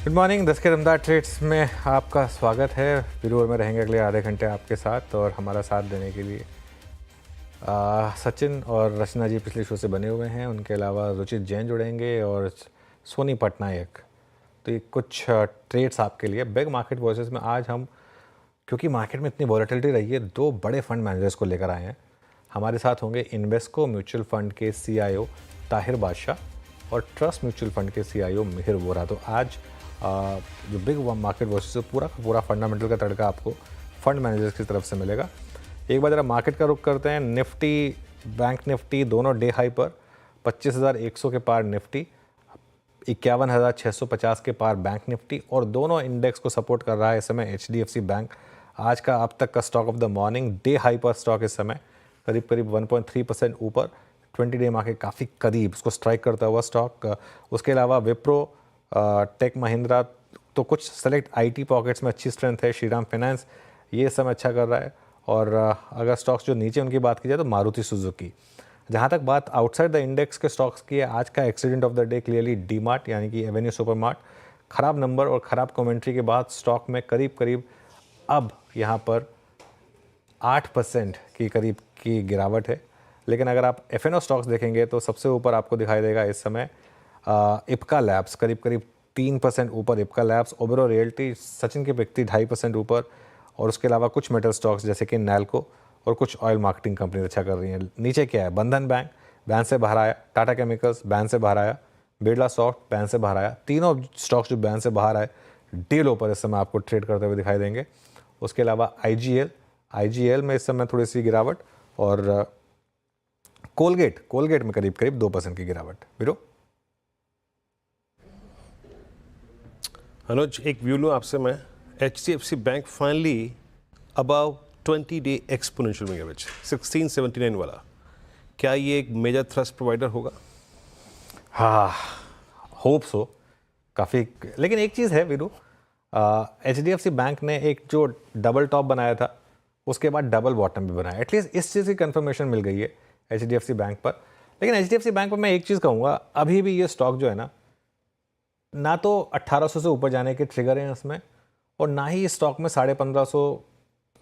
Good morning. 10 के दमदार trades में आपका स्वागत है। वीडियो में रहेंगे अगले आधे घंटे आपके साथ, और हमारा साथ देने के लिए सचिन और रचना जी पिछले शो से बने हुए हैं। उनके अलावा रुचित जैन जुड़ेंगे और सोनी पटनायक। तो ये कुछ ट्रेड्स आपके लिए बिग मार्केट वॉइसेस में आज हम, क्योंकि मार्केट में इतनी वॉलेटिलिटी रही है, दो बड़े फंड मैनेजर्स को लेकर आए हैं। हमारे साथ होंगे इन्वेस्को म्यूचुअल फंड के CIO ताहिर बादशाह और ट्रस्ट म्यूचुअल फंड के CIO मिहिर वोरा। तो आज जो बिग मार्केट वॉइसेस पूरा का पूरा फंडामेंटल का तड़का आपको फंड मैनेजर्स की तरफ से मिलेगा। एक बार जरा मार्केट का रुख करते हैं। निफ्टी, बैंक निफ्टी दोनों डे हाई पर, 25,100 के पार निफ्टी, 51,650 के पार बैंक निफ्टी, और दोनों इंडेक्स को सपोर्ट कर रहा है इस समय HDFC बैंक। आज का अब तक का stock of the morning day high पर स्टॉक इस समय करीब करीब 1.3% ऊपर, 20 डे मार्केट काफ़ी करीब उसको स्ट्राइक करता हुआ स्टॉक। उसके अलावा विप्रो, टेक महिंद्रा, तो कुछ सेलेक्ट IT पॉकेट्स में अच्छी स्ट्रेंथ है। श्रीराम फाइनेंस ये समय अच्छा कर रहा है। और अगर स्टॉक्स जो नीचे उनकी बात की जाए तो मारुति सुजुकी। जहाँ तक बात आउटसाइड द इंडेक्स के स्टॉक्स की है, आज का accident of the day clearly D-Mart यानी कि एवेन्यू सुपरमार्ट। ख़राब नंबर और ख़राब कमेंट्री के बाद स्टॉक में करीब करीब अब यहाँ पर 8% की करीब की गिरावट है। लेकिन अगर आप F&O स्टॉक्स देखेंगे तो सबसे ऊपर आपको दिखाई देगा इस समय इप्का लैब्स करीब करीब 3% ऊपर। इप्का लैब्स, ओबेरो रियल्टी, सचिन की व्यक्ति 2.5% ऊपर, और उसके अलावा कुछ मेटल स्टॉक्स जैसे कि नैल्को और कुछ ऑयल मार्केटिंग कंपनी अच्छा कर रही हैं। नीचे क्या है, बंधन बैंक बैन से बाहर आया, टाटा केमिकल्स बैन से बाहर आया, बिरला सॉफ्ट बैन से बाहर आया। तीनों स्टॉक्स जो बैन से बाहर आए डे लो पर इस समय आपको ट्रेड करते हुए दिखाई देंगे। उसके अलावा IGL में इस समय थोड़ी सी गिरावट, और कोलगेट में करीब करीब 2% की गिरावट। बिरो अनुज, एक व्यू लूँ आपसे मैं। HDFC bank finally above 20 day exponential moving average 1679 वाला, क्या ये एक मेजर थ्रस्ट प्रोवाइडर होगा? हाँ, होप सो काफ़ी। लेकिन एक चीज़ है वीरू, HDFC बैंक ने एक जो डबल टॉप बनाया था उसके बाद डबल बॉटम भी बनाया। एटलीस्ट इस चीज़ की कंफर्मेशन मिल गई है HDFC बैंक पर। लेकिन HDFC बैंक पर मैं एक चीज़ कहूँगा, अभी भी ये स्टॉक जो है ना तो 1800 से ऊपर जाने के ट्रिगर हैं इसमें, और ना ही इस स्टॉक में 1550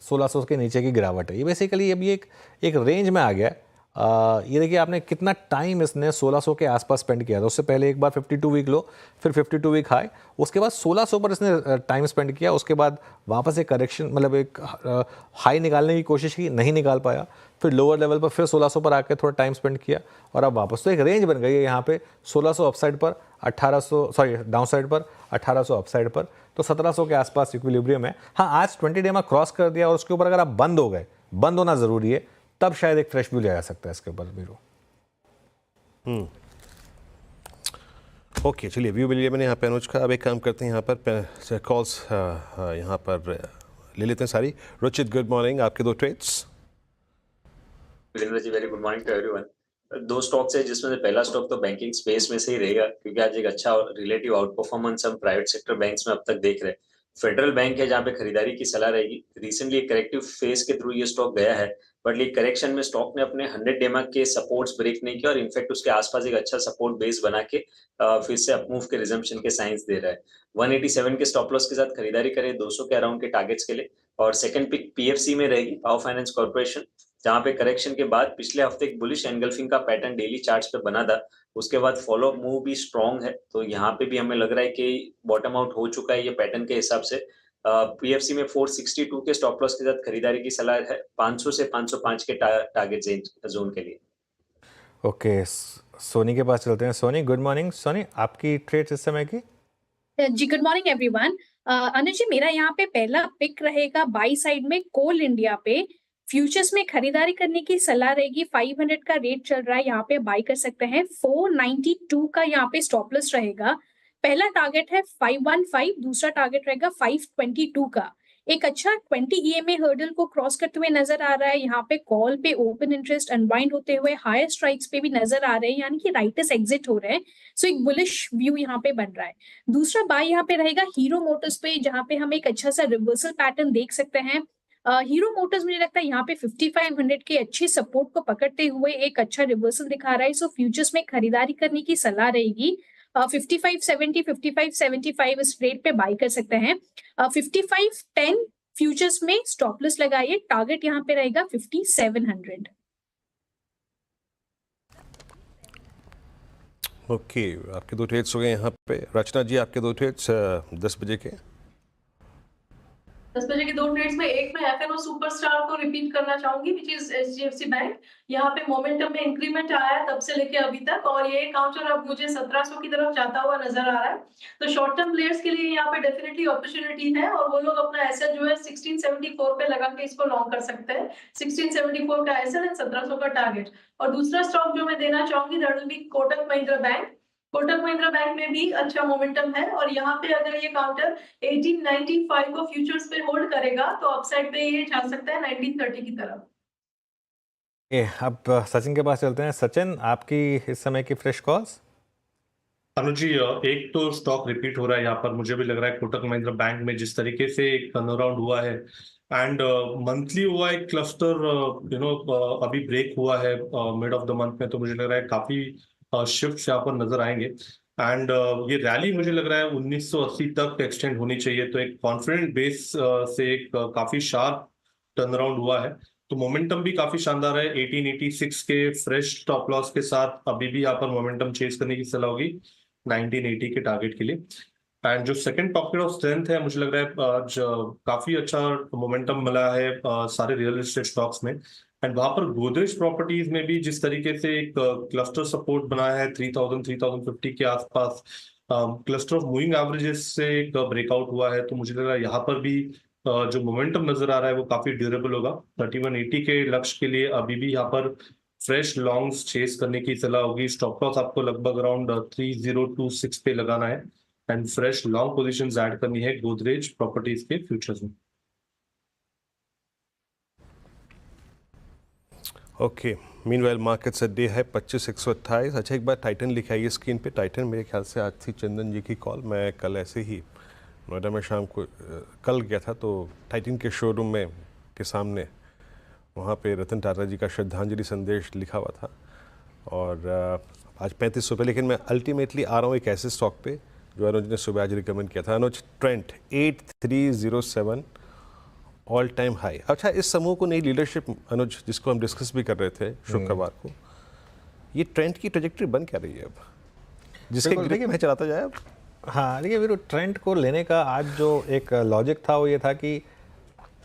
1600 के नीचे की गिरावट है। ये बेसिकली अभी एक रेंज में आ गया है। ये देखिए आपने कितना टाइम इसने 1600 के आसपास स्पेंड किया था। उससे पहले एक बार 52 वीक लो, फिर 52 वीक हाई, उसके बाद 1600 पर इसने टाइम स्पेंड किया। उसके बाद वापस एक करेक्शन, मतलब एक हाई निकालने की कोशिश की, नहीं निकाल पाया, फिर लोअर लेवल पर फिर 1600 पर आकर थोड़ा टाइम स्पेंड किया, और अब वापस। तो एक रेंज बन गई है यहाँ पे, 1600 अपसाइड पर, 1800 सॉरी डाउन साइड पर, 1800 अपसाइड पर, तो 1700 के आसपास इक्विलिब्रियम है। हाँ, आज 20 डे में क्रॉस कर दिया, और उसके ऊपर अगर आप बंद हो गए, बंद होना ज़रूरी है, तब शायद एक फ्रेश व्यू लिया जा सकता है इसके ऊपर बीरो। ओके, चलिए व्यू मिल लिया मैंने यहाँ पे अनुज का। अब एक काम करते हैं, यहाँ पर कॉल्स यहाँ पर ले लेते हैं सारी। रुचित, गुड मॉर्निंग, आपके दो trades. Virendra ji, very good morning to everyone. दो स्टॉक्स है जिसमें से पहला स्टॉक तो बैंकिंग स्पेस में से ही रहेगा, क्योंकि आज एक अच्छा रिलेटिव आउट परफॉर्मेंस हम प्राइवेट सेक्टर बैंक्स में अब तक देख रहे हैं। फेडरल बैंक है जहाँ पे खरीदारी की सलाह रहेगी। रिसेंटली एक करेक्टिव फेज के थ्रू ये स्टॉक गया है, बट ये करेक्शन में स्टॉक ने अपने 100 डेमा के सपोर्ट्स ब्रेक नहीं किया, और इनफैक्ट उसके आसपास एक अच्छा सपोर्ट बेस बना के फिर से अपमूव के रिजम्पशन के साइंस दे रहा है। 187 के स्टॉप लॉस के साथ खरीदारी करें 200 के अराउंड के टारगेट्स के लिए। और सेकंड पिक PFC में रहेगी, पावर फाइनेंस कॉर्पोरेशन, जहां पे करेक्शन के बाद पिछले हफ्ते एक बुलिश एंगल्फिंग का पैटर्न डेली चार्ट्स पे बना था, उसके बाद फॉलो अप मूव भी स्ट्रॉन्ग है। तो यहाँ पे भी हमें लग रहा है कि बॉटम आउट हो चुका है ये पैटर्न के हिसाब से। PFC में 462 के स्टॉप लॉस के साथ खरीदारी की सलाह है, 500 से 505 के टारगेट जोन के लिए। ओके, सोनी के पास चलते हैं। Soni, good morning. सोनी, आपकी ट्रेड्स इस समय की? जी, गुड मॉर्निंग एवरीवन। अनुज जी, मेरा यहाँ पे पहला पिक रहेगा बाई साइड में कोल इंडिया पे। फ्यूचर्स में खरीदारी करने की सलाह रहेगी। 500 का रेट चल रहा है, यहाँ पे बाई कर सकते हैं। 492 का यहाँ पे स्टॉप लॉस रहेगा। पहला टारगेट है 515, दूसरा टारगेट रहेगा 522 का। एक अच्छा 20 EMA हर्डल को क्रॉस करते हुए नजर आ रहा है। यहाँ पे कॉल पे ओपन इंटरेस्ट अनवाइंड होते हुए हायर स्ट्राइक्स पे भी नजर आ रहे हैं, यानी कि राइटर्स एग्जिट हो रहे हैं। सो एक बुलिश व्यू यहाँ पे बन रहा है। दूसरा बाय यहाँ पे रहेगा हीरो मोटर्स पे, जहाँ पे हम एक अच्छा सा रिवर्सल पैटर्न देख सकते हैं। हीरो मोटर्स मुझे लगता है यहाँ पे 5500 के अच्छे सपोर्ट को पकड़ते हुए एक अच्छा रिवर्सल दिखा रहा है। सो फ्यूचर्स में खरीदारी करने की सलाह रहेगी। 55.70 55.75 इस रेट पे बाई कर सकते हैं। 55.10 फ्यूचर्स में स्टॉप लॉस लगाइए, टारगेट यहाँ पे रहेगा 5700। ओके, आपके दो ट्रेड्स हो गए यहाँ पे। रचना जी, आपके दो ट्रेड्स 10 बजे के। 10 बजे के दो ट्रेड्स में एक मैं एफएनओ सुपरस्टार को रिपीट करना चाहूंगी, विच इज एचडीएफसी बैंक। यहाँ पे मोमेंटम में इंक्रीमेंट आया है तब से लेके अभी तक, और ये काउंटर अब मुझे 1700 की तरफ जाता हुआ नजर आ रहा है। तो शॉर्ट टर्म प्लेयर्स के लिए यहाँ पे डेफिनेटली अपॉर्चुनिटी है, और वो लोग अपना एसएल जो है 1674 पे लगा के इसको लॉन्ग कर सकते हैं। 1674 का एसएल एंड 1700 का टारगेट। और दूसरा स्टॉक जो मैं देना चाहूंगी that will be Kotak Mahindra bank. Kotak Mahindra bank में भी अच्छा मोमेंटम है, और यहाँ पे अगर ये काउंटर 1895 को फ्यूचर्स पे होल्ड करेगा तो अपसाइड पे ये जा सकता है 1930 की तरफ। अब सचिन के पास चलते हैं। सचिन, आपकी इस समय की फ्रेश कॉल्स। अनुज जी, एक तो स्टॉक रिपीट हो रहा है यहाँ पर, मुझे भी लग रहा है कोटक महिंद्रा बैंक में जिस तरीके से एक टर्न अराउंड हुआ है एंड मंथली हुआ एक क्लस्टर अभी ब्रेक हुआ है मिड ऑफ द मंथ में, तो मुझे लग रहा है काफी शिफ्ट यहाँ पर नजर आएंगे एंड ये रैली मुझे लग रहा है 1980 तक एक्सटेंड होनी चाहिए। तो एक कॉन्फिडेंट बेस से एक काफी शार्प टर्न अराउंड हुआ है, तो मोमेंटम भी काफी शानदार है। 1886 के फ्रेश स्टॉप लॉस के साथ अभी भी यहाँ पर मोमेंटम चेज करने की सलाह होगी 1980 के टारगेट के लिए। एंड जो सेकंड पॉकेट ऑफ स्ट्रेंथ है, मुझे लग रहा है आज काफी अच्छा मोमेंटम मिला है सारे रियल एस्टेट स्टॉक्स में। एंड वहां पर गोदरेज प्रॉपर्टीज में भी जिस तरीके से एक क्लस्टर सपोर्ट बनाया है 3000 3050 के आसपास, क्लस्टर ऑफ मूविंग एवरेजेस से एक ब्रेकआउट हुआ है, तो मुझे लग रहा है यहाँ पर भी जो मोमेंटम नजर आ रहा है वो काफी ड्यूरेबल होगा। 3180 के लक्ष्य के लिए अभी भी यहाँ पर फ्रेश लॉन्ग्स चेस करने की सलाह होगी। स्टॉप लॉस आपको लगभग अराउंड 3026 पे लगाना है and fresh long positions add करनी है गोदरेज प्रॉपर्टीज के फ्यूचर्स में। ओके, मीनवाइल मार्केट से डे है 25,128। अच्छा, एक बार टाइटन लिखा है स्क्रीन पे। टाइटन मेरे ख्याल से आज थी चंदन जी की कॉल। मैं कल ऐसे ही नोएडा में शाम को कल गया था, तो टाइटन के शोरूम में के सामने वहाँ पे रतन टाटा जी का श्रद्धांजलि संदेश लिखा हुआ था, और आज 35 रुपये। लेकिन मैं अल्टीमेटली आ रहा हूँ एक ऐसे स्टॉक पे जो अनुज ने सुबह आज रिकमेंड किया था। अनुज, ट्रेंट 8307 ऑल टाइम हाई। अच्छा, इस समूह को नई लीडरशिप, अनुज, जिसको हम डिस्कस भी कर रहे थे शुक्रवार को, ये ट्रेंड की ट्रेजेक्टरी बन क्या रही है अब, जिसके गिरे के मैं चलाता जाए अब? हाँ, देखिए वीरू, ट्रेंड को लेने का आज जो एक लॉजिक था वो ये था कि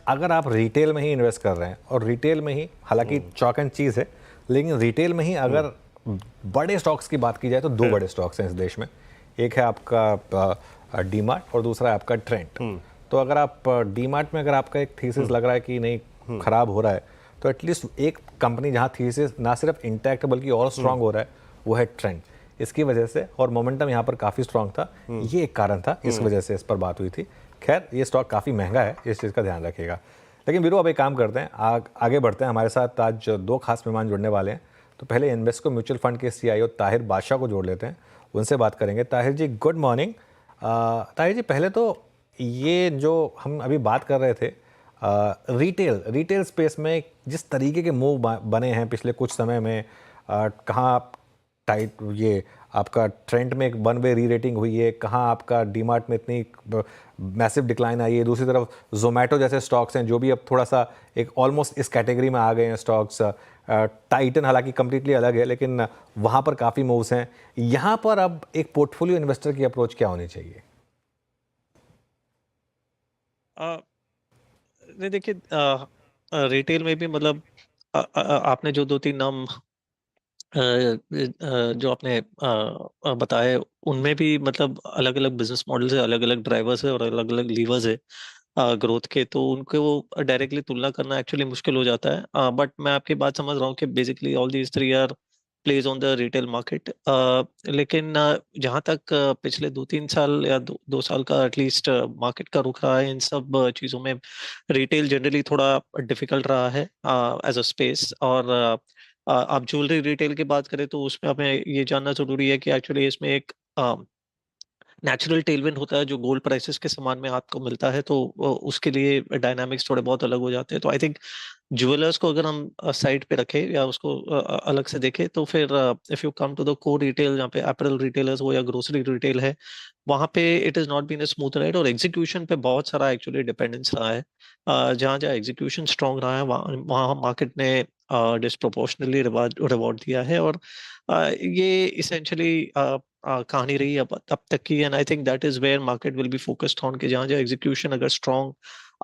अगर आप रिटेल में ही इन्वेस्ट कर रहे हैं, और रिटेल में ही, हालांकि चॉक एंड चीज़ है, लेकिन रिटेल में ही अगर बड़े स्टॉक्स की बात की जाए तो दो बड़े स्टॉक्स हैं इस देश में। एक है आपका डीमार्ट और दूसरा है आपका ट्रेंड। तो अगर आप डीमार्ट में अगर आपका एक थीसिस लग रहा है कि नहीं खराब हो रहा है, तो एटलीस्ट एक कंपनी जहाँ थीसिस ना सिर्फ इंटैक्ट बल्कि और स्ट्रांग हो रहा है वो है ट्रेंड। इसकी वजह से, और मोमेंटम यहाँ पर काफ़ी स्ट्रांग था, ये एक कारण था, इस वजह से इस पर बात हुई थी। खैर, ये स्टॉक काफ़ी महंगा है, इस चीज़ का ध्यान रखिएगा। लेकिन वीरू, अब एक काम करते हैं, आगे बढ़ते हैं। हमारे साथ आज दो खास मेहमान जुड़ने वाले हैं। तो पहले इन्वेस्को म्यूचुअल फंड के CIO ताहिर बादशाह को जोड़ लेते हैं, उनसे बात करेंगे। ताहिर जी, गुड मॉर्निंग। ताहिर जी, पहले तो ये जो हम अभी बात कर रहे थे, रिटेल स्पेस में जिस तरीके के मूव बने हैं पिछले कुछ समय में, कहाँ टाइट ये आपका ट्रेंड में एक वन वे री रेटिंग हुई है, कहाँ आपका डीमार्ट में इतनी मैसिव डिक्लाइन आई है, दूसरी तरफ जोमेटो जैसे स्टॉक्स हैं जो भी अब थोड़ा सा एक ऑलमोस्ट इस कैटेगरी में आ गए हैं स्टॉक्स। टाइटन हालांकि कम्प्लीटली अलग है, लेकिन वहाँ पर काफ़ी मूव्स हैं। यहाँ पर अब एक पोर्टफोलियो इन्वेस्टर की अप्रोच क्या होनी चाहिए? नहीं, देखिए, रिटेल में भी मतलब आपने जो 2-3 नाम जो आपने बताए, उनमें भी मतलब अलग अलग बिजनेस मॉडल्स है, अलग अलग ड्राइवर्स है और अलग अलग लीवर्स है ग्रोथ के, तो उनको वो डायरेक्टली तुलना करना एक्चुअली मुश्किल हो जाता है। बट मैं आपकी बात समझ रहा हूँ कि basically all these three are plays on the retail market. लेकिन जहाँ तक पिछले 2-3 साल या 2 साल का एटलीस्ट मार्केट का रुख रहा है, इन सब चीज़ों में रिटेल जनरली थोड़ा डिफिकल्ट रहा है एज अ स्पेस। और आप ज्वेलरी रिटेल की बात करें तो उसमें हमें ये जानना जरूरी है कि एक्चुअली इसमें एक नेचुरल टेलविंड होता है जो गोल्ड प्राइसेस के समान में आपको मिलता है, तो उसके लिए डायनामिक्स थोड़े बहुत अलग हो जाते हैं। तो आई थिंक ज्वेलर्स को अगर हम साइड पे रखें या उसको अलग से देखें, तो फिर if you come to the core retail, जहाँ पे अपैरल रिटेलर्स हो या ग्रोसरी रिटेल है, वहाँ पे it is not been a smooth ride, और एग्जीक्यूशन पे बहुत सारा एक्चुअली डिपेंडेंस रहा है। जहाँ जहाँ एग्जीक्यूशन स्ट्रांग रहा है, वहाँ मार्केट ने डिस्प्रोपोर्शनली रिवॉर्ड दिया है, और ये इसेंशली कहानी रही अब तक की। And I think that is where market will be focused on, कि जहाँ जहाँ एग्जीक्यूशन अगर स्ट्रांग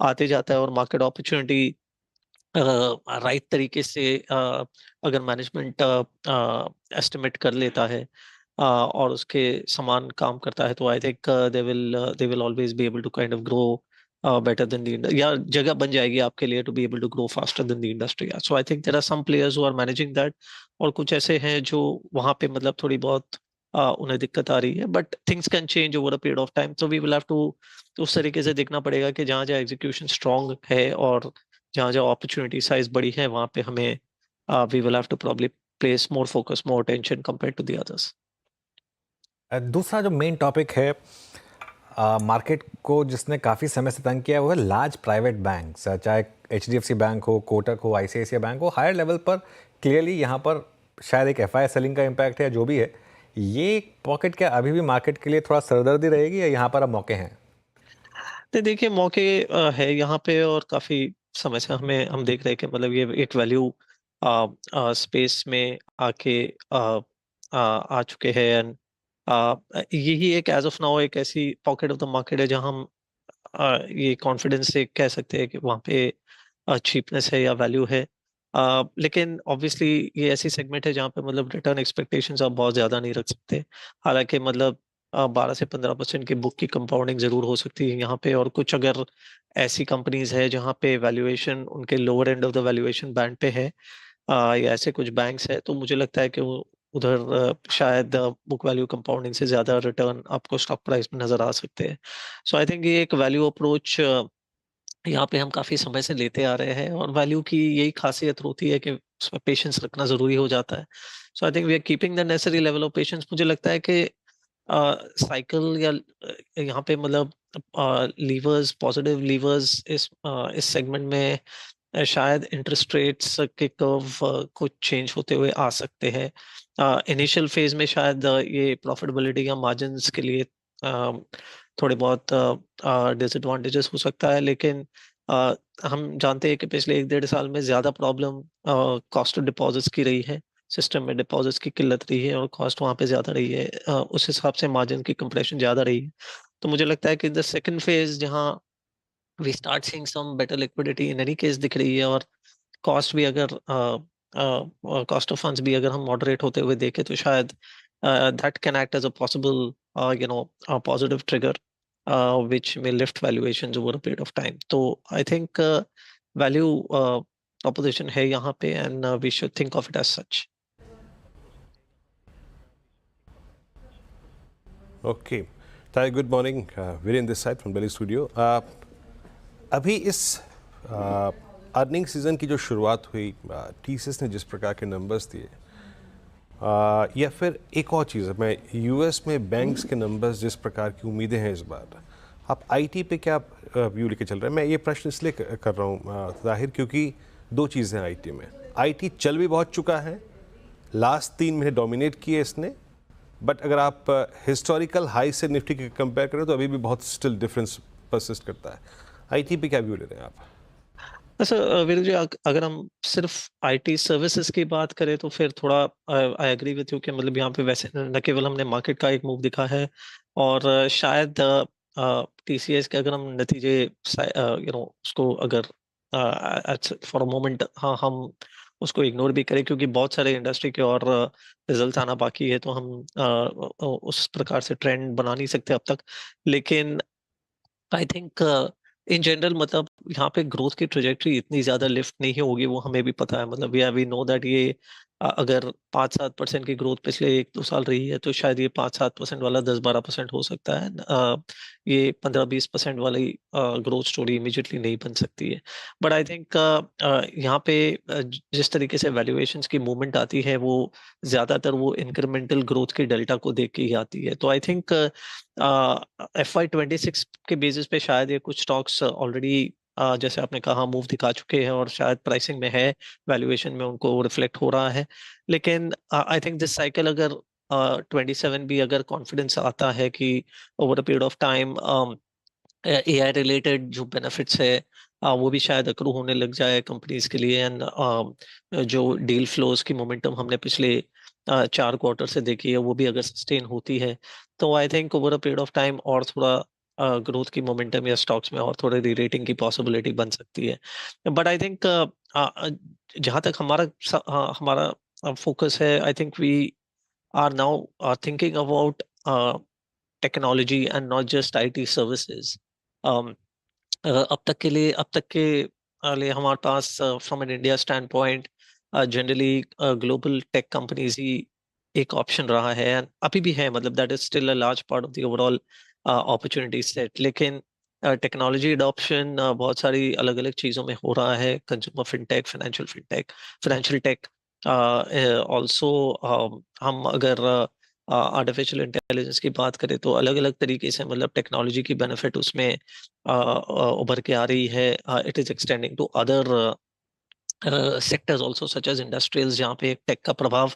आते जाता है और मार्केट अपॉर्चुनिटी राइट तरीके से अगर मैनेजमेंट एस्टिमेट कर लेता है और उसके समान काम करता है, तो I think they will always be able to kind of grow better than the, या जगह बन जाएगी आपके लिए to be able to grow faster than the industry. So I think there are some players who are managing that, और कुछ ऐसे हैं जो वहां पे मतलब थोड़ी बहुत उन्हें दिक्कत आ रही है, but things can change over a period of time. So we will have to उस तरीके से देखना पड़ेगा कि जहाँ जहाँ एग्जीक्यूशन स्ट्रांग है और जहाँ जहाँ अपॉर्चुनिटी साइज बड़ी है, वहाँ पे हमें we will have to probably place more focus, more attention compared to the others. दूसरा जो मेन टॉपिक है मार्केट को जिसने काफ़ी समय से तंग किया है, वो है लार्ज प्राइवेट बैंक्स, चाहे HDFC बैंक हो, कोटक हो, ICICI बैंक हो। हायर लेवल पर क्लियरली यहाँ पर शायद एक FI सेलिंग का इम्पैक्ट है, जो भी है। ये पॉकेट क्या अभी भी मार्केट के लिए थोड़ा सरदर्दी रहेगी, या यहाँ पर अब मौके हैं? तो देखिए, मौके है यहाँ पे, और काफी समय से हम देख रहे हैं कि मतलब ये एक वैल्यू स्पेस में आके आ चुके हैं। एंड यही एक एज ऑफ नाउ एक ऐसी पॉकेट ऑफ द मार्केट है जहां हम ये कॉन्फिडेंस से कह सकते हैं कि वहाँ पे चीपनेस है या वैल्यू है। लेकिन ऑब्वियसली ये ऐसी सेगमेंट है जहाँ पे मतलब रिटर्न एक्सपेक्टेशंस आप बहुत ज़्यादा नहीं रख सकते। हालांकि मतलब 12 से 15% की बुक की कंपाउंडिंग ज़रूर हो सकती है यहाँ पे, और कुछ अगर ऐसी कंपनीज है जहाँ पे वैल्यूएशन उनके lower end of the valuation band पे है, या ऐसे कुछ बैंक्स है, तो मुझे लगता है कि वो उधर शायद बुक वैल्यू कंपाउंडिंग से ज़्यादा रिटर्न आपको स्टॉक प्राइस में नज़र आ सकते हैं। सो आई थिंक ये एक वैल्यू अप्रोच यहाँ पे हम काफी समय से लेते आ रहे हैं, और वैल्यू की यही खासियत होती है कि उसमें पेशेंस रखना जरूरी हो जाता है। So I think we are keeping the necessary level of patience. मुझे लगता है कि साइकिल या यहाँ पे मतलब लीवर्स, पॉजिटिव लीवर्स इस सेगमेंट में शायद इंटरेस्ट रेट्स के कर्व कुछ चेंज होते हुए आ सकते हैं। इनिशियल फेज में शायद ये प्रॉफिटेबिलिटी या मार्जिन्स के लिए थोड़े बहुत डिसएडवांटेजेस हो सकता है, लेकिन हम जानते हैं कि पिछले 1-1.5 साल में ज़्यादा प्रॉब्लम कॉस्ट ऑफ डिपॉजिट्स की रही है। सिस्टम में डिपॉजिट्स की किल्लत रही है और कॉस्ट वहाँ पे ज़्यादा रही है। उस हिसाब से मार्जिन की कंप्रेशन ज़्यादा रही है। तो मुझे लगता है कि द सेकंड फेज जहाँ we start seeing some better liquidity in any case दिख रही है, और कॉस्ट भी अगर कॉस्ट ऑफ फंड्स भी अगर हम मॉडरेट होते हुए देखें, तो शायद that can act as a possible positive trigger which may lift valuations over a period of time. तो I think value proposition है यहाँ पे, and we should think of it as such. Okay, ताई good morning, Viren this side from Delhi studio. अभी इस earning season की जो शुरुआत हुई, TCS ने जिस प्रकार के नंबर्स दिए, या फिर एक और चीज़ है, मैं US में बैंक्स के नंबर्स जिस प्रकार की उम्मीदें हैं इस बार, आप IT पे क्या व्यू लेके चल रहे हैं? मैं ये प्रश्न इसलिए कर रहा हूँ जाहिर, क्योंकि दो चीज़ें हैं IT में। IT चल भी बहुत चुका है, लास्ट 3 महीने डोमिनेट किए इसने, बट अगर आप हिस्टोरिकल हाई से निफ्टी के कंपेयर करें तो अभी भी बहुत स्टिल डिफरेंस परसिस्ट करता है। IT पे क्या व्यू ले रहे हैं आप? अच्छा वीरू जी, अगर हम सिर्फ IT सर्विसेज की बात करें तो फिर थोड़ा आई एग्री विथ यू कि मतलब यहाँ पे वैसे न केवल हमने मार्केट का एक मूव दिखा है, और शायद TCS के अगर हम नतीजे उसको अगर फॉर अ मोमेंट हम उसको इग्नोर भी करें, क्योंकि बहुत सारे इंडस्ट्री के और रिजल्ट आना बाकी है, तो हम उस प्रकार से ट्रेंड बना नहीं सकते अब तक। लेकिन आई थिंक इन जनरल मतलब यहाँ पे ग्रोथ की ट्रेजेक्टरी इतनी ज्यादा लिफ्ट नहीं होगी, वो हमें भी पता है। मतलब वी नो दैट ये अगर 5-7% की ग्रोथ पिछले 1-2 साल रही है तो शायद ये 5-7% वाला 10-12% हो सकता है। ये 15-20% वाली ग्रोथ स्टोरी इमीडिएटली नहीं बन सकती है। बट आई थिंक यहाँ पे जिस तरीके से वैल्यूएशंस की मूवमेंट आती है वो ज़्यादातर वो इंक्रीमेंटल ग्रोथ की डेल्टा को देख के ही आती है। तो आई थिंक FY26 के बेसिस पे शायद ये कुछ स्टॉक्स ऑलरेडी जैसे आपने कहा मूव दिखा चुके हैं और शायद प्राइसिंग में है, वैल्यूएशन में उनको रिफ्लेक्ट हो रहा है। लेकिन आई थिंक दिस साइकिल अगर 27 भी अगर कॉन्फिडेंस आता है कि over a period of time AI related जो बेनिफिट्स है वो भी शायद अक्रू होने लग जाए कंपनीज के लिए। एंड जो डील फ्लोज की मोमेंटम हमने पिछले 4 क्वार्टर से देखी है वो भी अगर सस्टेन होती है तो I think over a period of time और थोड़ा ग्रोथ की मोमेंटम या स्टॉक्स में और थोड़े री-रेटिंग की पॉसिबिलिटी बन सकती है। बट आई थिंक जहाँ तक हमारा फोकस है, I think we are now thinking about technology and not just IT services. अब तक के लिए हमारे पास from an India standpoint generally global tech companies ही एक ऑप्शन रहा है and अभी भी है, मतलब that is still a large part of the overall opportunity set. लेकिन टेक्नोलॉजी अडॉप्शन बहुत सारी अलग अलग चीज़ों में हो रहा है, consumer fintech, financial tech also. हम अगर आर्टिफिशियल इंटेलिजेंस की बात करें तो अलग अलग तरीके से मतलब टेक्नोलॉजी की बेनिफिट उसमें उभर के आ रही है। It is extending to other sectors also such as industrials, जहाँ पे टेक का प्रभाव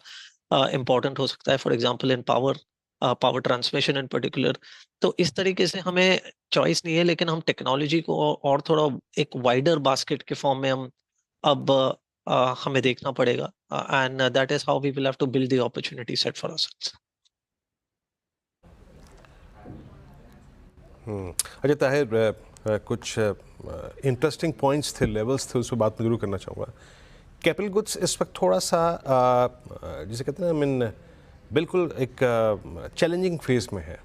इम्पोर्टेंट हो सकता है, for example in power transmission in particular. तो इस तरीके से हमें चॉइस नहीं है, लेकिन हम टेक्नोलॉजी को और थोड़ा एक वाइडर बास्केट के फॉर्म में हम अब हमें देखना पड़ेगा and that is how we will have to build the opportunity set for us. अच्छा ताहिर, कुछ इंटरेस्टिंग पॉइंट्स थे, लेवल्स थे, उस पर बात मैं जरूर करना चाहूँगा। कैपिटल गुड्स इस वक्त थोड़ा सा जिसे कहते हैं मीन बिल्कुल एक चैलेंजिंग फेज में है।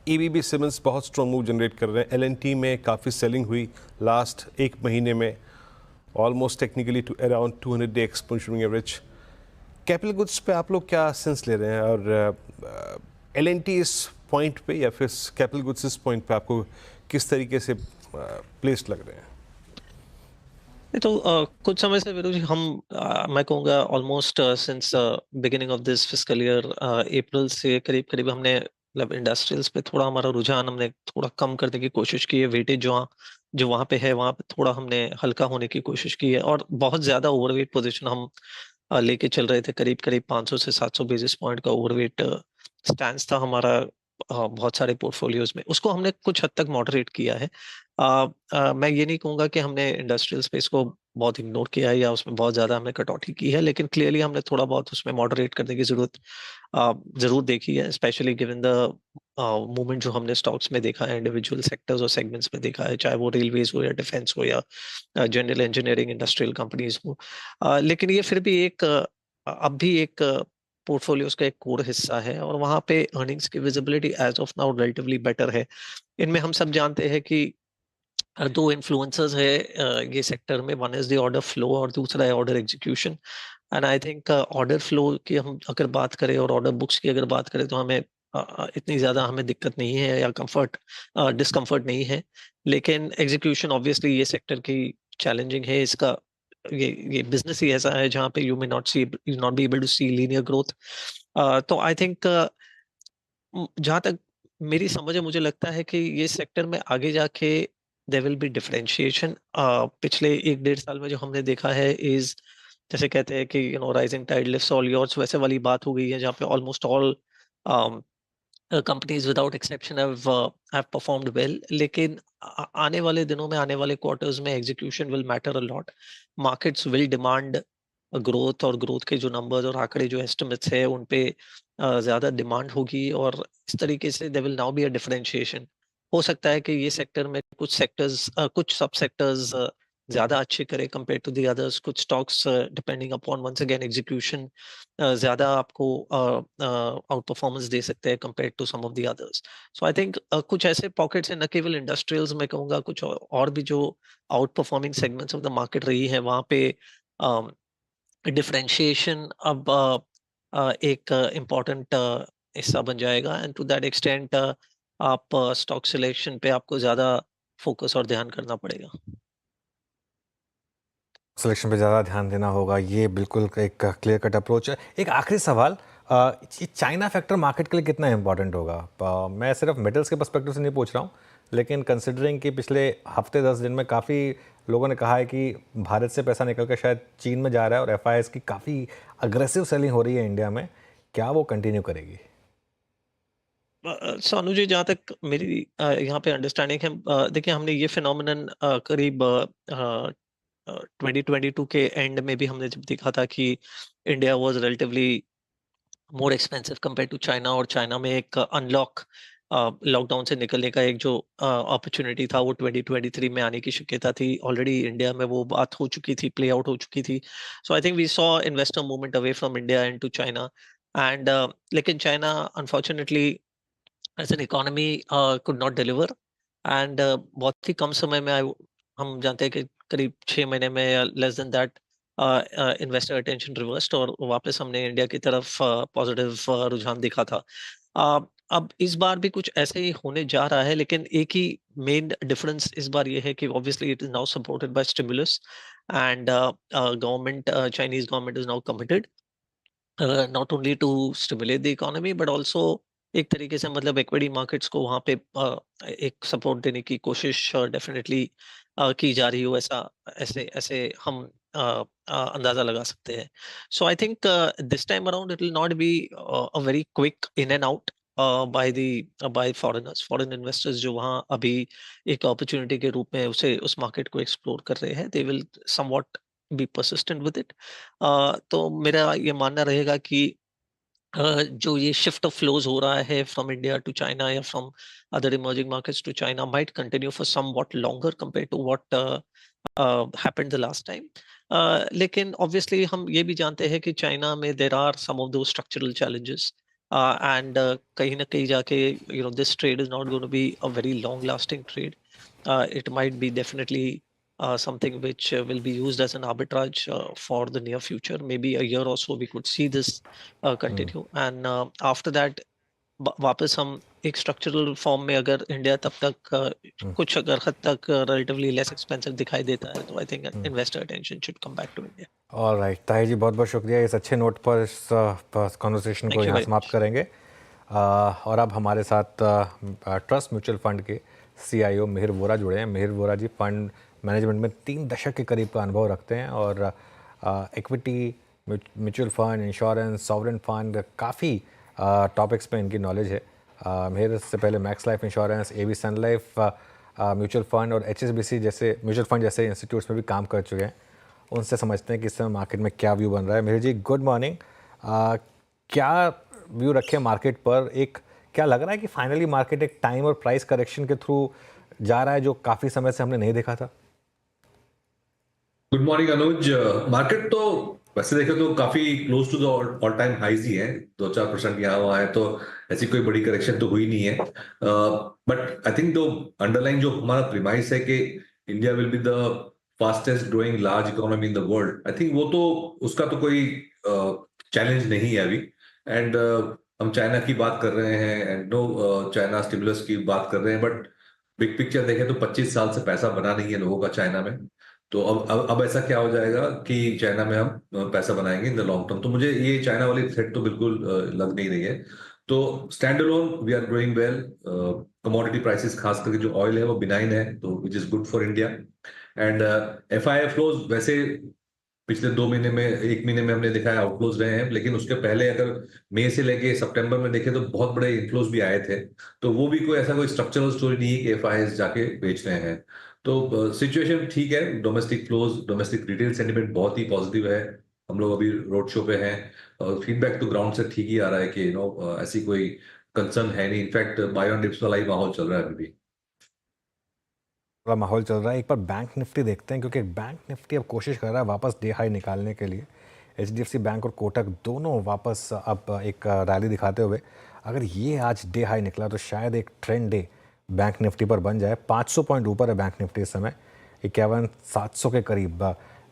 EVB सिमेंट्स बहुत स्ट्रॉन्ग मूव जनरेट कर रहे हैं। LNT में काफ़ी सेलिंग हुई लास्ट एक महीने में, almost technically to around 200 day exponential average. Capital goods पे आप लोग क्या सेंस ले रहे हैं, और LNT इस पॉइंट पे या फिर कैपिटल गुड्स इस पॉइंट पे आपको किस तरीके से प्लेस्ड लग रहे हैं? तो कुछ समय से विरोध हम मैं कहूँगा almost since beginning of this fiscal year April से करीब करीब हमने मतलब इंडस्ट्रियल्स पे थोड़ा हमारा रुझान हमने थोड़ा कम करने की कोशिश की है। वेटेज जो वहाँ पे है वहाँ पे थोड़ा हमने हल्का होने की कोशिश की है, और बहुत ज़्यादा ओवरवेट पोजीशन हम लेके चल रहे थे। करीब करीब 500 से 700 बेसिस पॉइंट का ओवरवेट स्टैंस था हमारा बहुत सारे पोर्टफोलियोज में। उसको हमने कुछ हद तक मॉडरेट किया है। मैं ये नहीं कहूँगा कि हमने इंडस्ट्रियल स्पेस को बहुत इग्नोर किया है या उसमें बहुत ज़्यादा हमने कटौती की है, लेकिन क्लियरली हमने थोड़ा बहुत उसमें मॉडरेट करने की ज़रूरत ज़रूर देखी है, स्पेशली गिवन द मूवमेंट जो हमने स्टॉक्स में देखा है, इंडिविजुअल सेक्टर्स और सेगमेंट्स में देखा है, चाहे वो रेलवेज हो या डिफेंस हो या जनरल इंजीनियरिंग इंडस्ट्रियल कंपनीज हो। लेकिन ये फिर भी एक अब भी एक पोर्टफोलियोज का एक कोर हिस्सा है, और वहाँ पे अर्निंग्स की visibility as of now relatively better है। इनमें हम सब जानते हैं कि दो इन्फ्लुएंसर्स है ये सेक्टर में, one is the order flow और दूसरा है order execution. And I think order flow की हम अगर बात करें और ऑर्डर बुक्स की अगर बात करें तो हमें इतनी ज़्यादा हमें दिक्कत नहीं है या डिस्कम्फर्ट नहीं है। लेकिन एग्जीक्यूशन ऑब्वियसली ये सेक्टर की चैलेंजिंग है। इसका ये बिजनेस ही ऐसा है जहाँ पे you not be able to see linear growth. तो आई थिंक जहाँ तक मेरी समझ है, मुझे लगता है कि ये सेक्टर में आगे जाके देयर विल बी डिफरेंशिएशन। पिछले 1-1.5 साल में जो हमने देखा है इज, जैसे कहते हैं कि rising tide lifts all yards, वैसे वाली बात हो गई है, जहाँ पे almost all companies without exception have performed well. लेकिन आने वाले दिनों में, आने वाले क्वार्टर्स में execution will matter a lot. Markets will demand growth, और ग्रोथ के जो नंबर्स और आंकड़े जो एस्टिमेट्स है उन पे ज़्यादा डिमांड होगी, और इस तरीके से there will now be a differentiation. हो सकता है कि ये सेक्टर में कुछ सब सेक्टर्स ज़्यादा अच्छे करें कंपेयर टू द अदर्स, कुछ stocks depending upon once again execution ज़्यादा आपको आउट परफॉर्मेंस दे सकते हैं compare to some of the others. So I think कुछ ऐसे पॉकेट्स हैं, न केवल इंडस्ट्रियल्स में कहूँगा, कुछ और भी जो out performing segments of the market रही है, वहाँ पे डिफरेंशिएशन अब एक इम्पॉर्टेंट हिस्सा बन जाएगा, एंड टू दैट एक्सटेंट आप स्टॉक सिलेक्शन पे आपको ज़्यादा फोकस और ध्यान करना पड़ेगा। सिलेक्शन पे ज़्यादा ध्यान देना होगा, ये बिल्कुल एक क्लियर कट अप्रोच है। एक आखिरी सवाल, ये चाइना फैक्टर मार्केट के लिए कितना इंपॉर्टेंट होगा? मैं सिर्फ मेटल्स के पर्सपेक्टिव से नहीं पूछ रहा हूँ, लेकिन कंसिडरिंग कि पिछले हफ्ते 10 दिन में काफ़ी लोगों ने कहा है कि भारत से पैसा निकल कर शायद चीन में जा रहा है और FIIs की काफ़ी अग्रेसिव सेलिंग हो रही है इंडिया में, क्या वो कंटिन्यू करेगी? सोनू जी, जहाँ तक मेरी यहाँ पे अंडरस्टैंडिंग है, देखिए हमने ये फिनोमिनन करीब 2022 के एंड में भी हमने जब देखा था कि India was relatively more expensive compare to China, और चाइना में एक अनलॉक लॉकडाउन से निकलने का एक जो अपॉर्चुनिटी था वो 2023 में आने की शक्यता थी। ऑलरेडी इंडिया में वो बात हो चुकी थी, प्ले आउट हो चुकी थी। So I think we saw investor movement away from India and to China, and लेकिन China unfortunately as an economy could not deliver, and बहुत ही कम समय में हम जानते हैं कि करीब 6 महीने में या less than that investor attention reversed और वापस हमने इंडिया की तरफ पॉजिटिव रुझान दिखा था। अब इस बार भी कुछ ऐसे ही होने जा रहा है, लेकिन एक ही मेन डिफरेंस इस बार ये है कि obviously it is now supported by stimulus, and government, Chinese government is now committed not only to stimulate the economy but also एक तरीके से मतलब इक्विटी मार्केट्स को वहाँ पे एक सपोर्ट देने की कोशिश डेफिनेटली की जा रही हो, ऐसा ऐसे ऐसे हम अंदाजा लगा सकते हैं। So I think this time around it will not be a very quick in and out by foreigners, foreign investors जो वहाँ अभी एक अपॉर्चुनिटी के रूप में उसे उस मार्केट को एक्सप्लोर कर रहे हैं, they will somewhat be persistent with it. तो मेरा ये मानना रहेगा कि जो ये शिफ्ट ऑफ फ्लोज हो रहा है फ्रॉम इंडिया टू चाइना या from other emerging markets to China might continue for somewhat longer compare to what happened the last time. लेकिन ऑब्वियसली हम ये भी जानते हैं कि चाइना में there are some of those structural challenges, and कहीं ना कहीं जाके this trade is not going to be a very long lasting trade. It might be definitely something which will be used as an arbitrage for the near future. Maybe a year or so we could see this continue, and after that वापस हम एक structural form में अगर India तब तक कुछ अगर हद तक रिलेटिवली लेस एक्सपेंसिव दिखाई देता है तो I think investor attention should come back to India. Alright Tahir ji, बहुत बहुत शुक्रिया. इस अच्छे नोट पर इस कॉन्वर्सेशन को यहाँ समाप्त करेंगे. और अब हमारे साथ ट्रस्ट म्यूचुअल फंड के CIO मिहिर वोरा जुड़े हैं. मिहिर वोरा जी फंड मैनेजमेंट में 3 दशक के करीब का अनुभव रखते हैं और equity, mutual fund, insurance, sovereign fund, काफ़ी टॉपिक्स पे इनकी नॉलेज है. मिहिर से पहले मैक्स लाइफ इंश्योरेंस, AB सन लाइफ म्यूचुअल फंड और HSBC जैसे म्यूचुअल फंड जैसे इंस्टीट्यूट्स में भी काम कर चुके हैं. उनसे समझते हैं कि इस समय मार्केट में क्या व्यू बन रहा है. मिहिर जी, गुड मॉर्निंग. क्या व्यू रखे मार्केट पर? एक क्या लग रहा है कि फाइनली मार्केट एक टाइम और प्राइस करेक्शन के थ्रू जा रहा है जो काफ़ी समय से हमने नहीं देखा था? गुड मॉर्निंग अनुज. मार्केट तो वैसे देखें तो काफी close to the all time highs ही है. 2-4% यहाँ वहाँ है, तो ऐसी कोई बड़ी करेक्शन तो हुई नहीं है. बट आई थिंक दो अंडरलाइन जो हमारा प्रीमाइस है कि India will be the fastest growing large economy in the world, I think वो तो उसका तो कोई चैलेंज नहीं है अभी. एंड हम चाइना की बात कर रहे हैं एंड नो चाइना स्टिमुलस की बात कर रहे हैं, बट बिग पिक्चर देखें तो 25 साल से पैसा बना नहीं है लोगों का चाइना में. तो अब ऐसा क्या हो जाएगा कि चाइना में हम पैसा बनाएंगे इन द लॉन्ग टर्म. तो मुझे ये चाइना वाली थ्रेट तो बिल्कुल लग नहीं रही है. तो stand alone we are growing well. Commodity prices खास करके जो ऑयल है वो बिनाइन है, तो which is good for India. And FII flows वैसे पिछले 2 महीने में, 1 महीने में हमने देखा है आउटफ्लोज रहे हैं, लेकिन उसके पहले अगर मई से लेके सितंबर में देखें तो बहुत बड़े इनफ्लोज भी आए थे. तो वो भी कोई ऐसा कोई स्ट्रक्चरल स्टोरी नहीं है कि FIIs जाके बेच रहे हैं. तो सिचुएशन ठीक है. Domestic flows, domestic retail sentiment बहुत ही पॉजिटिव है. हम लोग अभी रोड शो पे हैं और फीडबैक तो ग्राउंड से ठीक ही आ रहा है कि ऐसी कोई कंसर्न है नहीं. इनफैक्ट बाय ऑन डिप्स वाला ही माहौल चल रहा है अभी भी. माहौल चल रहा है. एक बार बैंक निफ्टी देखते हैं, क्योंकि बैंक निफ्टी अब कोशिश कर रहा है वापस डे हाई निकालने के लिए. HDFC बैंक और कोटक दोनों वापस अब एक रैली दिखाते हुए, अगर ये आज डे हाई निकला तो शायद एक ट्रेंड डे बैंक निफ्टी पर बन जाए. 500 पॉइंट ऊपर है बैंक निफ्टी इस समय, 51,700 के करीब.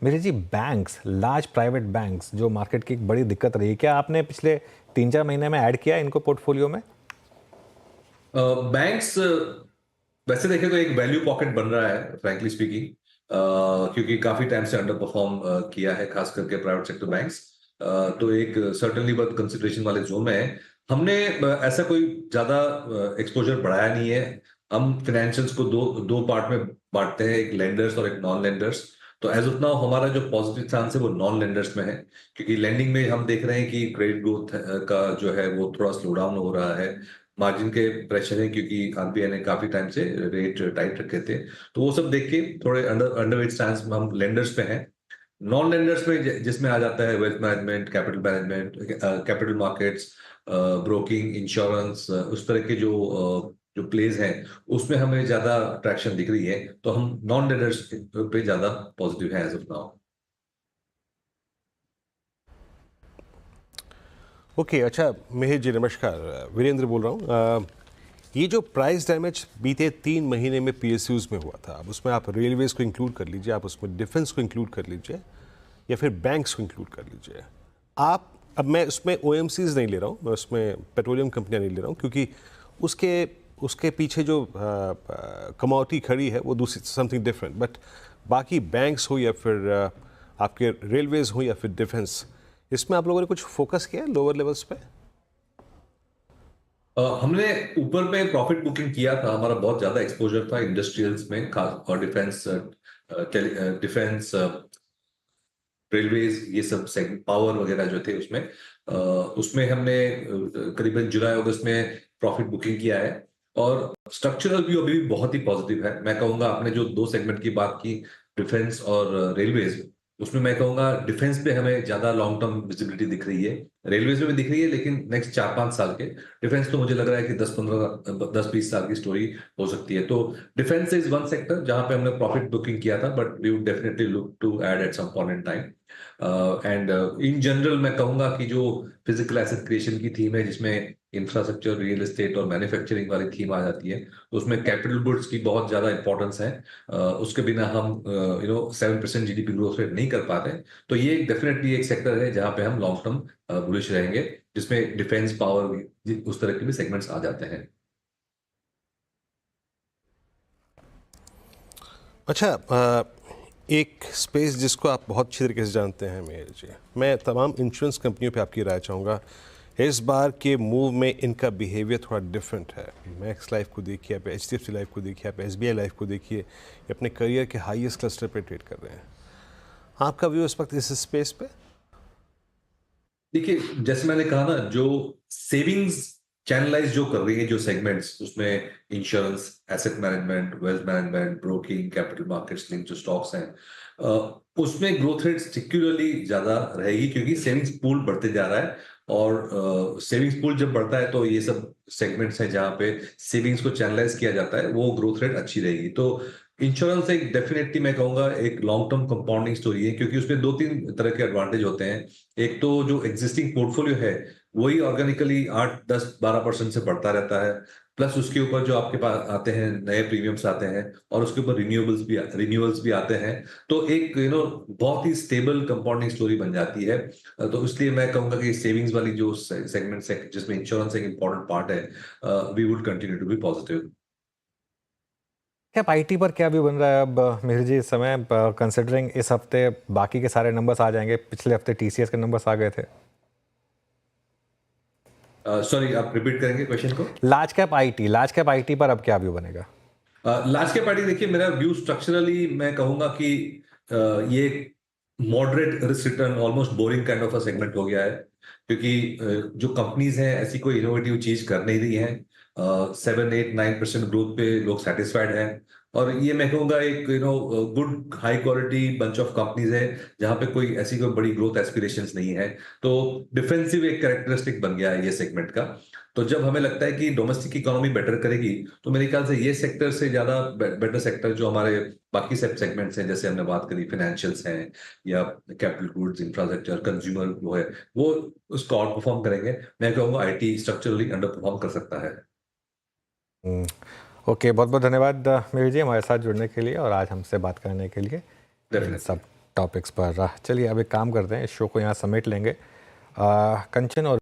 मेरे जी, बैंक्स, लार्ज प्राइवेट बैंक्स जो मार्केट की एक बड़ी दिक्कत रही है, क्या आपने पिछले 3-4 महीने में ऐड किया इनको पोर्टफोलियो में? बैंक्स वैसे देखें तो एक वैल्यू पॉकेट बन रहा है फ्रैंकली स्पीकिंग, क्योंकि काफी टाइम से अंडर परफॉर्म किया है खास करके प्राइवेट सेक्टर बैंक्स। तो एक सर्टेनली वर्थ कंसिडरेशन वाले जोन में है। हमने ऐसा कोई ज्यादा एक्सपोजर बढ़ाया नहीं है। हम फाइनेंशियल्स को दो दो पार्ट में बांटते हैं, एक लेंडर्स और एक नॉन लेंडर्स। तो एज ऑफ नाउ हमारा जो पॉजिटिव चांस है वो नॉन लेंडर्स में है, क्योंकि लेंडिंग में हम देख रहे हैं कि क्रेडिट ग्रोथ का जो है वो थोड़ा स्लो डाउन हो रहा है। मार्जिन के प्रेशर है क्योंकि आरबीआई ने काफी टाइम से रेट टाइट रखे थे। तो वो सब देख के थोड़े अंडरवेट स्टैंस में हम लेंडर्स पे हैं। नॉन लेंडर्स में जिसमें आ जाता है wealth management, capital management, capital markets, broking, insurance, उस तरह के जो प्लेज हैं उसमें हमें ज्यादा अट्रैक्शन दिख रही है। तो हम नॉन लेंडर्स पे ज्यादा पॉजिटिव है एज ऑफ नाउ। ओके, अच्छा मिहिर जी नमस्कार, वीरेंद्र बोल रहा हूँ। ये जो प्राइस डैमेज बीते 3 महीने में पीएसयूज में हुआ था, अब उसमें आप रेलवेज को इंक्लूड कर लीजिए, आप उसमें डिफेंस को इंक्लूड कर लीजिए, या फिर बैंक्स को इंक्लूड कर लीजिए। आप, अब मैं उसमें ओएमसीज नहीं ले रहा हूँ, मैं उसमें पेट्रोलियम कंपनियाँ नहीं ले रहा हूँ, क्योंकि उसके पीछे जो कमोडिटी खड़ी है वो दूसरी समथिंग डिफरेंट। बट बाकी बैंक्स हो या फिर आपके रेलवेज हो या फिर डिफेंस, इसमें आप लोगों ने कुछ फोकस किया है लोअर लेवल्स पे? हमने ऊपर में प्रॉफिट बुकिंग किया था, हमारा बहुत ज्यादा एक्सपोजर था इंडस्ट्रियल्स में खास, और डिफेंस, रेलवेज, ये सब सेगमेंट, पावर वगैरह जो थे उसमें हमने करीबन जुलाई अगस्त में प्रॉफिट बुकिंग किया है। और स्ट्रक्चरल व्यू अभी भी बहुत ही पॉजिटिव है। मैं कहूंगा आपने जो 2 सेगमेंट की बात की, डिफेंस और रेलवेज, उसमें मैं कहूंगा डिफेंस पे हमें ज्यादा लॉन्ग टर्म विजिबिलिटी दिख रही है। रेलवेज में भी दिख रही है, लेकिन नेक्स्ट 4-5 साल के डिफेंस तो मुझे लग रहा है कि 10-20 साल की स्टोरी हो सकती है। तो डिफेंस इज वन सेक्टर जहां पे हमने प्रॉफिट बुकिंग किया था, but we would definitely look to add at some point in time. And in general मैं कहूंगा कि जो फिजिकल एसेट क्रिएशन की थीम है, जिसमें इंफ्रास्ट्रक्चर, रियल एस्टेट और मैन्युफैक्चरिंग वाली थीम आ जाती है, तो उसमें कैपिटल गुड्स की बहुत ज्यादा इंपॉर्टेंस है। उसके बिना हम 7% जीडीपी ग्रोथ रेट नहीं कर पाते। तो ये डेफिनेटली एक सेक्टर है जहां पे हम लॉन्ग टर्म बुलिश रहेंगे, जिसमें डिफेंस, पावर, उस तरह के भी सेगमेंट्स आ जाते हैं। अच्छा, एक स्पेस जिसको आप बहुत अच्छी तरीके से जानते हैं मेहर जी, मैं तमाम इंश्योरेंस कंपनियों पे आपकी राय चाहूँगा। इस बार के मूव में इनका बिहेवियर थोड़ा डिफरेंट है। मैक्स लाइफ को देखिए, आप एचडीएफसी लाइफ को देखिए, आप एसबीआई लाइफ को देखिए, ये अपने करियर के हाईएस्ट क्लस्टर पे ट्रेड कर रहे हैं। आपका व्यू इस वक्त इस स्पेस पे? देखिए, जैसे मैंने कहा ना, जो सेविंग्स चैनलाइज जो कर रही है, जो सेगमेंट्स, उसमें insurance, asset management, wealth management, broking, capital markets link जो स्टॉक्स हैं, उसमें ग्रोथ रेट सिक्योरली ज्यादा रहेगी, क्योंकि सेविंग्स पूल बढ़ते जा रहा है। और सेविंग्स पूल जब बढ़ता है तो ये सब सेगमेंट्स हैं जहां पे सेविंग्स को चैनलाइज किया जाता है, वो ग्रोथ रेट अच्छी रहेगी। तो इंश्योरेंस एक डेफिनेटली मैं कहूंगा एक लॉन्ग टर्म कंपाउंडिंग स्टोरी है, क्योंकि उसमें 2-3 तरह के एडवांटेज होते हैं। एक तो जो एग्जिस्टिंग पोर्टफोलियो है वही ऑर्गेनिकली 8-10-12% से बढ़ता रहता है, प्लस उसके ऊपर जो आपके पास आते हैं नए प्रीमियम्स आते हैं, और उसके ऊपर रिन्यूअल्स भी आते हैं। तो एक बहुत ही स्टेबल कंपाउंडिंग स्टोरी बन जाती है। तो इसलिए मैं कहूंगा कि सेविंग्स वाली जो सेगमेंट्स है, जिसमें इंश्योरेंस एक इंपॉर्टेंट पार्ट है, we would continue to be positive. क्या आईटी पर क्या व्यू बन रहा है अब मेहर जी इस समय, कंसिडरिंग इस हफ्ते बाकी के सारे नंबर्स आ जाएंगे, पिछले हफ्ते टीसीएस के नंबर्स आ गए थे? सॉरी, आप रिपीट करेंगे क्वेश्चन को? लार्ज कैप आईटी पर अब क्या व्यू बनेगा? लार्ज कैप आईटी, देखिए मेरा व्यू स्ट्रक्चरली मैं कहूंगा कि ये moderate risk return, almost boring kind of a segment हो गया है, क्योंकि जो कंपनीज हैं ऐसी कोई इनोवेटिव चीज कर नहीं रही हैं। 7-8-9% ग्रोथ पे लोग सेटिस्फाइड हैं, और ये मैं कहूंगा एक good high quality bunch of companies है जहां पे कोई ऐसी कोई बड़ी ग्रोथ एस्पिरेशंस नहीं है। तो डिफेंसिव एक कैरेक्टरिस्टिक बन गया है ये सेगमेंट का। तो जब हमें लगता है कि डोमेस्टिक इकोनॉमी बेटर करेगी, तो मेरे ख्याल से ये सेक्टर से ज्यादा बेटर सेक्टर जो हमारे बाकी सब सेगमेंट्स हैं, जैसे हमने बात करी फाइनेंशियल्स हैं या कैपिटल गुड्स, इंफ्रास्ट्रक्चर, कंज्यूमर, वो उसको आउट परफॉर्म करेंगे। मैं कहूंगा आईटी स्ट्रक्चरली अंडर परफॉर्म कर सकता है। ओके, बहुत बहुत धन्यवाद मेहर जी हमारे साथ जुड़ने के लिए और आज हमसे बात करने के लिए। डेफिनेटली। सब टॉपिक्स पर। चलिए अब एक काम करते हैं, इस शो को यहाँ समेट लेंगे। कंचन और